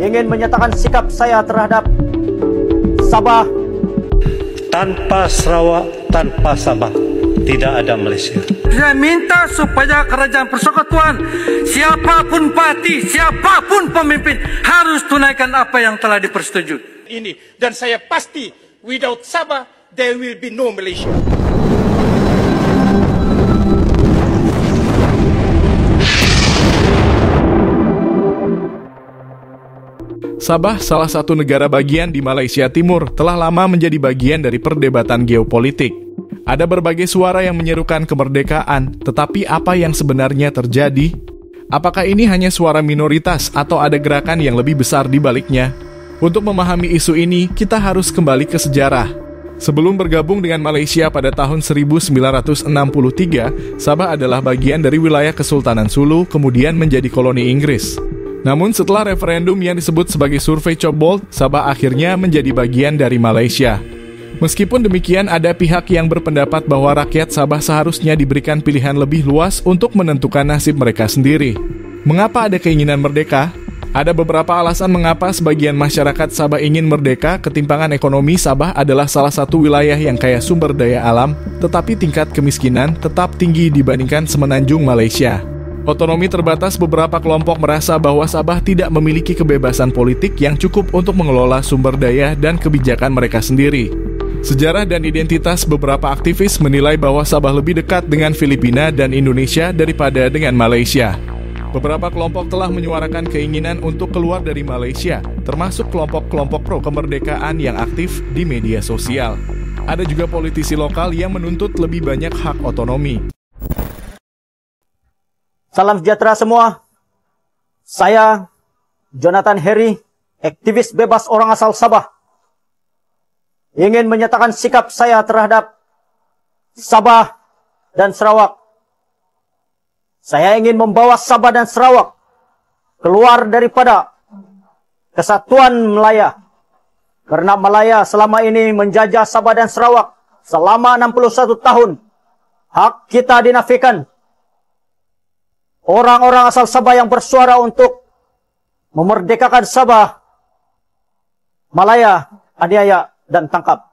ingin menyatakan sikap saya terhadap Sabah. Tanpa Sarawak, tanpa Sabah, tidak ada Malaysia. Saya minta supaya kerajaan persekutuan, siapapun parti, siapapun pemimpin, harus tunaikan apa yang telah dipersetujui. Ini, dan saya pasti, without Sabah, there will be no Malaysia. Sabah, salah satu negara bagian di Malaysia Timur, telah lama menjadi bagian dari perdebatan geopolitik. Ada berbagai suara yang menyerukan kemerdekaan, tetapi apa yang sebenarnya terjadi? Apakah ini hanya suara minoritas atau ada gerakan yang lebih besar di baliknya? Untuk memahami isu ini, kita harus kembali ke sejarah. Sebelum bergabung dengan Malaysia pada tahun 1963, Sabah adalah bagian dari wilayah Kesultanan Sulu, kemudian menjadi koloni Inggris. Namun setelah referendum yang disebut sebagai survei Cobbold, Sabah akhirnya menjadi bagian dari Malaysia. Meskipun demikian, ada pihak yang berpendapat bahwa rakyat Sabah seharusnya diberikan pilihan lebih luas untuk menentukan nasib mereka sendiri. Mengapa ada keinginan merdeka? Ada beberapa alasan mengapa sebagian masyarakat Sabah ingin merdeka. Ketimpangan ekonomi Sabah adalah salah satu wilayah yang kaya sumber daya alam, tetapi tingkat kemiskinan tetap tinggi dibandingkan semenanjung Malaysia. Otonomi terbatas, beberapa kelompok merasa bahwa Sabah tidak memiliki kebebasan politik yang cukup untuk mengelola sumber daya dan kebijakan mereka sendiri. Sejarah dan identitas, beberapa aktivis menilai bahwa Sabah lebih dekat dengan Filipina dan Indonesia daripada dengan Malaysia. Beberapa kelompok telah menyuarakan keinginan untuk keluar dari Malaysia, termasuk kelompok-kelompok pro-kemerdekaan yang aktif di media sosial. Ada juga politisi lokal yang menuntut lebih banyak hak otonomi. Salam sejahtera semua. Saya Jonathan Harry, aktivis bebas orang asal Sabah, ingin menyatakan sikap saya terhadap Sabah dan Sarawak. Saya ingin membawa Sabah dan Sarawak keluar daripada kesatuan Malaya. Karena Malaya selama ini menjajah Sabah dan Sarawak selama 61 tahun. Hak kita dinafikan. Orang-orang asal Sabah yang bersuara untuk memerdekakan Sabah, Malaya, aniaya dan tangkap.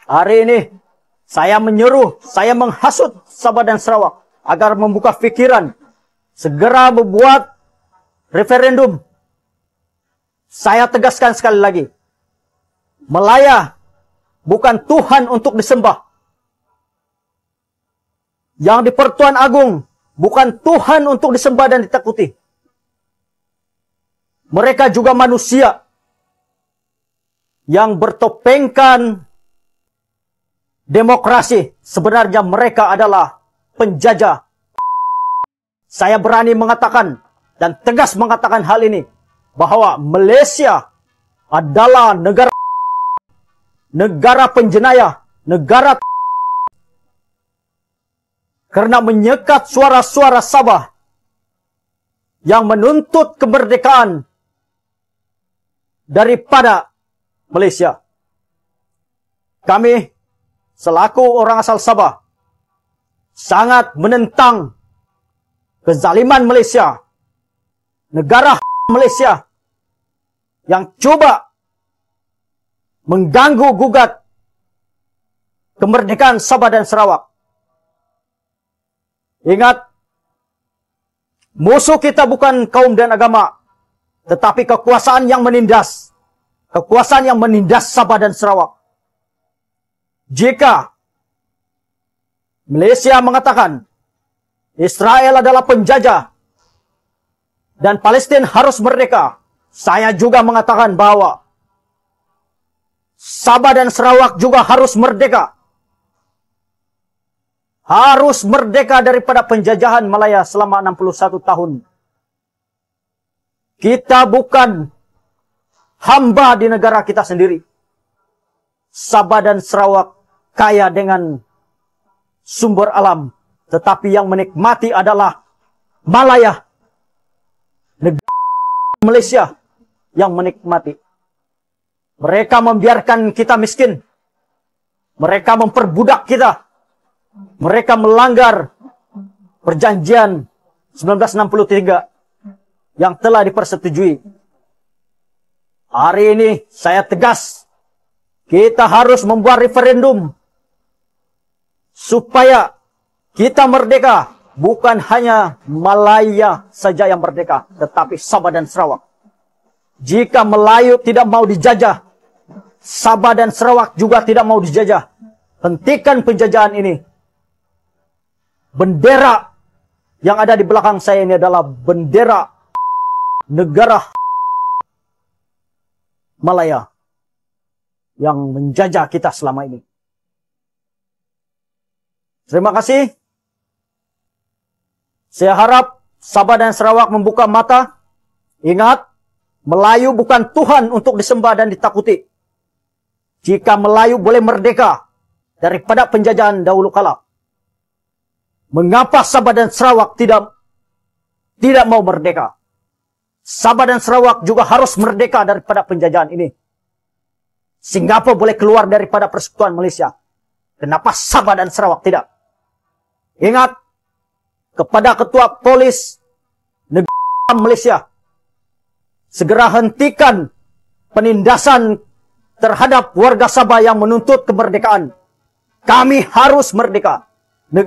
Hari ini saya menyeru, saya menghasut Sabah dan Sarawak agar membuka pikiran, segera membuat referendum. Saya tegaskan sekali lagi, Malaya bukan Tuhan untuk disembah. Yang di Pertuan Agung bukan Tuhan untuk disembah dan ditakuti. Mereka juga manusia yang bertopengkan demokrasi. Sebenarnya mereka adalah penjajah. Saya berani mengatakan dan tegas mengatakan hal ini, bahwa Malaysia adalah negara penjenayah, negara karena menyekat suara-suara Sabah yang menuntut kemerdekaan daripada Malaysia. Kami selaku orang asal Sabah sangat menentang kezaliman Malaysia, negara Malaysia yang coba mengganggu gugat kemerdekaan Sabah dan Sarawak. Ingat, musuh kita bukan kaum dan agama, tetapi kekuasaan yang menindas. Kekuasaan yang menindas Sabah dan Sarawak. Jika Malaysia mengatakan Israel adalah penjajah dan Palestina harus merdeka, saya juga mengatakan bahwa Sabah dan Sarawak juga harus merdeka. Harus merdeka daripada penjajahan Malaya selama 61 tahun. Kita bukan hamba di negara kita sendiri. Sabah dan Sarawak kaya dengan sumber alam, tetapi yang menikmati adalah Malaya, negara Malaysia yang menikmati. Mereka membiarkan kita miskin. Mereka memperbudak kita. Mereka melanggar perjanjian 1963 yang telah dipersetujui. Hari ini saya tegas, kita harus membuat referendum supaya kita merdeka. Bukan hanya Malaya saja yang merdeka, tetapi Sabah dan Sarawak. Jika Melayu tidak mau dijajah, Sabah dan Sarawak juga tidak mau dijajah. Hentikan penjajahan ini. Bendera yang ada di belakang saya ini adalah bendera negara Malaya yang menjajah kita selama ini. Terima kasih. Saya harap Sabah dan Sarawak membuka mata. Ingat, Melayu bukan Tuhan untuk disembah dan ditakuti. Jika Melayu boleh merdeka daripada penjajahan dahulu kala, mengapa Sabah dan Sarawak tidak mau merdeka? Sabah dan Sarawak juga harus merdeka daripada penjajahan ini. Singapura boleh keluar daripada persekutuan Malaysia. Kenapa Sabah dan Sarawak tidak? Ingat, kepada Ketua Polis Negara Malaysia, segera hentikan penindasan terhadap warga Sabah yang menuntut kemerdekaan. Kami harus merdeka.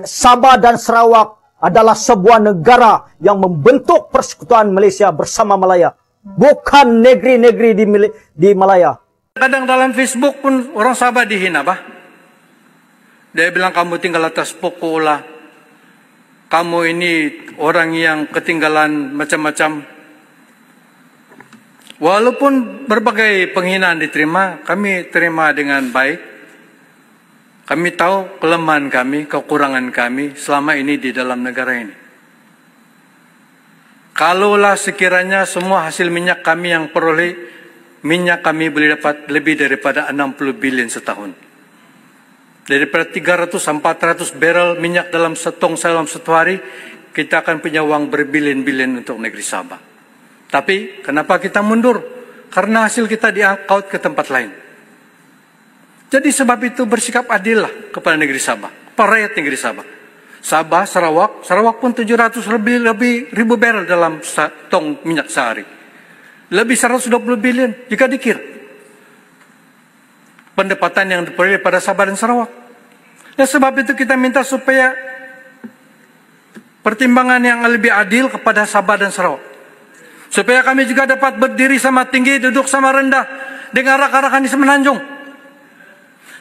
Sabah dan Sarawak adalah sebuah negara yang membentuk persekutuan Malaysia bersama Malaya, bukan negeri-negeri di Malaya. Kadang dalam Facebook pun orang Sabah dihina, bah. Dia bilang kamu tinggal atas pokok lah. Kamu ini orang yang ketinggalan macam-macam. Walaupun berbagai penghinaan diterima, kami terima dengan baik. Kami tahu kelemahan kami, kekurangan kami selama ini di dalam negara ini. Kalaulah sekiranya semua hasil minyak kami yang peroleh, minyak kami boleh dapat lebih daripada 60 bilion setahun. Daripada 300-400 barrel minyak dalam setong dalam satu hari, kita akan punya uang berbilion-bilion untuk negeri Sabah. Tapi kenapa kita mundur? Karena hasil kita diangkut ke tempat lain. Jadi sebab itu bersikap adil lah kepada negeri Sabah, kepada rakyat negeri Sabah. Sabah, Sarawak pun 700 lebih ribu barrel dalam tong minyak sehari. Lebih 120 bilion jika dikira pendapatan yang diperoleh pada Sabah dan Sarawak. Dan sebab itu kita minta supaya pertimbangan yang lebih adil kepada Sabah dan Sarawak. Supaya kami juga dapat berdiri sama tinggi, duduk sama rendah dengan rakan-rakan di Semenanjung.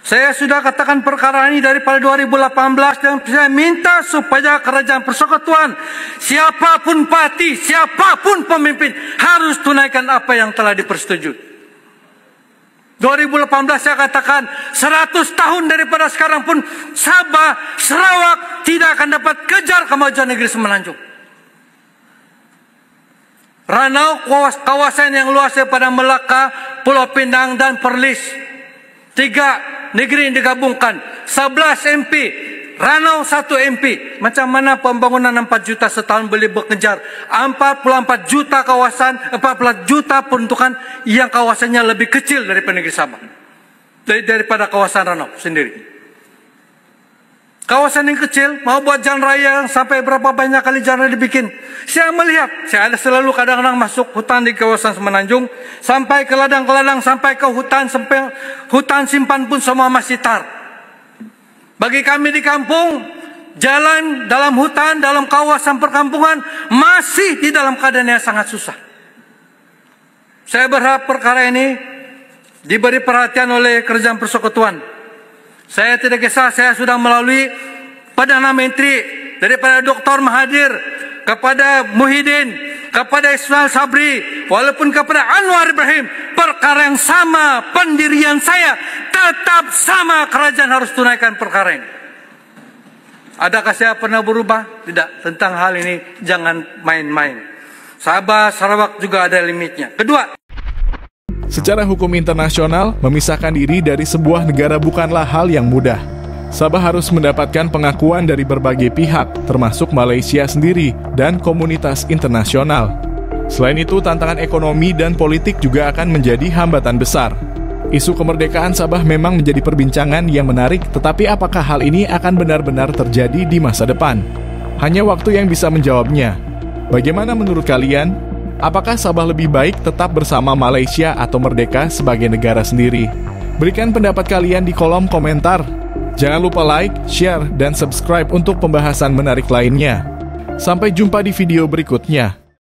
Saya sudah katakan perkara ini daripada 2018 dan saya minta supaya kerajaan persekutuan, siapapun parti, siapapun pemimpin harus tunaikan apa yang telah dipersetujui. 2018 saya katakan 100 tahun daripada sekarang pun Sabah, Sarawak tidak akan dapat kejar kemajuan negeri Semenanjung. Ranau kawasan yang luas daripada Melaka, Pulau Pinang dan Perlis. 3 negeri yang digabungkan, 11 MP, Ranau 1 MP. Macam mana pembangunan 4 juta setahun boleh bekejar 44 juta kawasan, 44 juta peruntukan yang kawasannya lebih kecil daripada negeri Sabah, daripada kawasan Ranau sendiri. Kawasan yang kecil mau buat jalan raya sampai berapa banyak kali jalan raya dibikin. Saya melihat, saya ada selalu kadang-kadang masuk hutan di kawasan Semenanjung, sampai ke ladang-ladang, sampai ke hutan simpan pun semua masih tar. Bagi kami di kampung, jalan dalam hutan, dalam kawasan perkampungan masih di dalam keadaan yang sangat susah. Saya berharap perkara ini diberi perhatian oleh kerajaan persekutuan. Saya tidak kisah, saya sudah melalui Perdana Menteri, daripada Dr. Mahathir, kepada Muhyiddin, kepada Ismail Sabri, walaupun kepada Anwar Ibrahim, perkara yang sama, pendirian saya tetap sama, kerajaan harus tunaikan perkara ini. Adakah saya pernah berubah? Tidak, tentang hal ini jangan main-main. Sabah, Sarawak juga ada limitnya. Kedua, secara hukum internasional, memisahkan diri dari sebuah negara bukanlah hal yang mudah. Sabah harus mendapatkan pengakuan dari berbagai pihak, termasuk Malaysia sendiri dan komunitas internasional. Selain itu, tantangan ekonomi dan politik juga akan menjadi hambatan besar. Isu kemerdekaan Sabah memang menjadi perbincangan yang menarik, tetapi apakah hal ini akan benar-benar terjadi di masa depan? Hanya waktu yang bisa menjawabnya. Bagaimana menurut kalian? Apakah Sabah lebih baik tetap bersama Malaysia atau merdeka sebagai negara sendiri? Berikan pendapat kalian di kolom komentar. Jangan lupa like, share, dan subscribe untuk pembahasan menarik lainnya. Sampai jumpa di video berikutnya.